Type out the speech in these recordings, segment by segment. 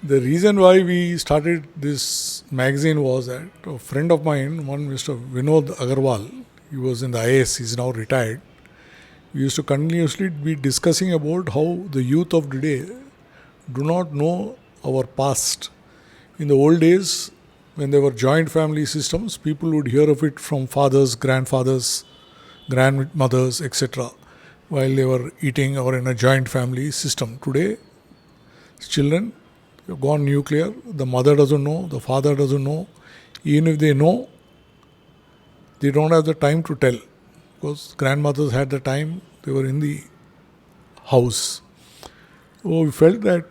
The reason why we started this magazine was that a friend of mine, one Mr. Vinod Agarwal, he was in the IAS, he's now retired. We used to continuously be discussing about how the youth of today do not know our past. In the old days, when there were joint family systems, people would hear of it from fathers, grandfathers, grandmothers, etc., while they were eating or in a joint family system. Today, children have gone nuclear. The mother doesn't know, the father doesn't know. Even if they know, they don't have the time to tell, because grandmothers had the time, they were in the house. So we felt that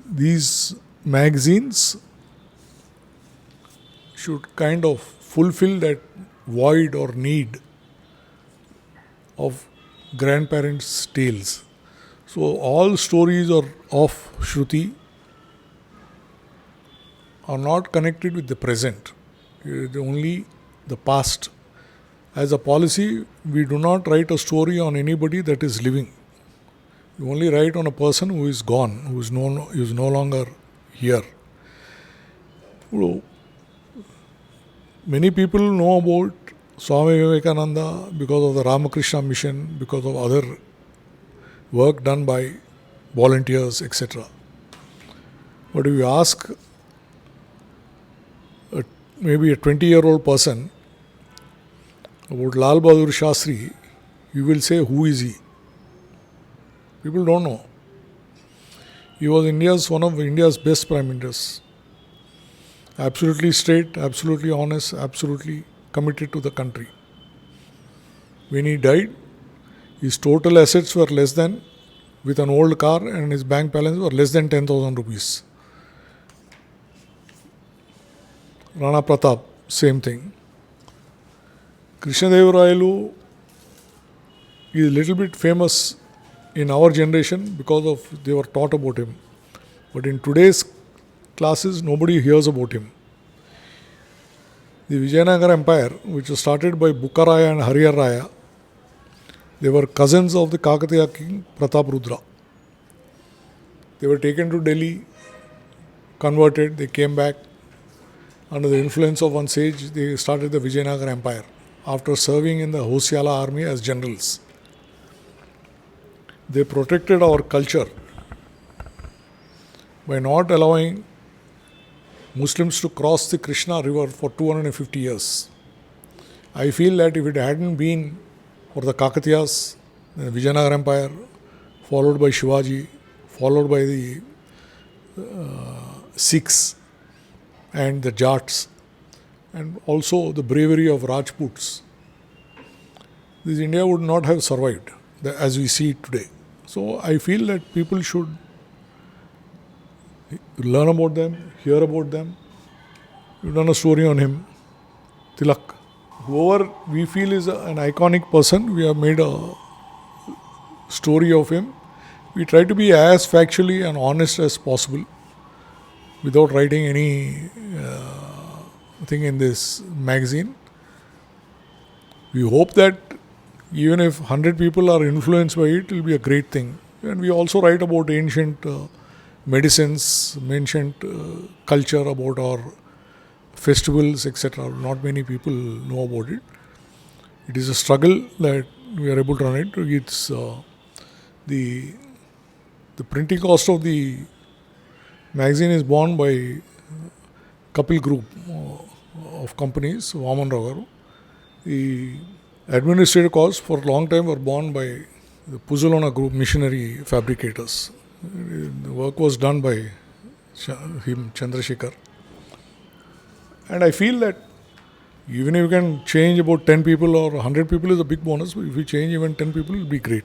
these magazines should kind of fulfill that void or need of grandparents' tales. So all stories are of Shruti are not connected with the present, only the past. As a policy, we do not write a story on anybody that is living. We only write on a person who is gone, who is no longer here. So, many people know about Swami Vivekananda because of the Ramakrishna mission, because of other work done by volunteers, etc. But if you ask maybe a 20-year-old person about Lal Bahadur Shastri, you will say, who is he? People don't know. He was one of India's best prime ministers. Absolutely straight, absolutely honest, absolutely committed to the country. When he died, his total assets were less than, with an old car, and his bank balance were less than 10,000 rupees. Rana Pratap, same thing. Krishnadevarayalu is a little bit famous in our generation because of they were taught about him. But in today's classes, nobody hears about him. The Vijayanagara Empire, which was started by Bukkaraya and Harihar Raya, they were cousins of the Kakatiya king Pratap Rudra. They were taken to Delhi, converted, they came back. Under the influence of one sage, they started the Vijayanagara Empire after serving in the Hosyala army as generals. They protected our culture by not allowing Muslims to cross the Krishna river for 250 years. I feel that if it hadn't been for the Kakatiyas, the Vijayanagara Empire, followed by Shivaji, followed by the Sikhs and the Jats, and also the bravery of Rajputs, this India would not have survived as we see it today. So I feel that people should learn about them, hear about them. We've done a story on him, Tilak. Whoever we feel is an iconic person, we have made a story of him. We try to be as factually and honest as possible without writing any thing in this magazine. We hope that even if 100 people are influenced by it, it will be a great thing. And we also write about ancient medicines, ancient culture, about our festivals, etc. Not many people know about it. It is a struggle that we are able to run it. It's the printing cost of the magazine is borne by Kapil Group of companies, Vaman Ragaru. The administrative costs for a long time were borne by the Puzalona Group, missionary fabricators. The work was done by him, Chandrasekhar. And I feel that even if you can change about 10 people or 100 people is a big bonus, but if you change even 10 people, it will be great.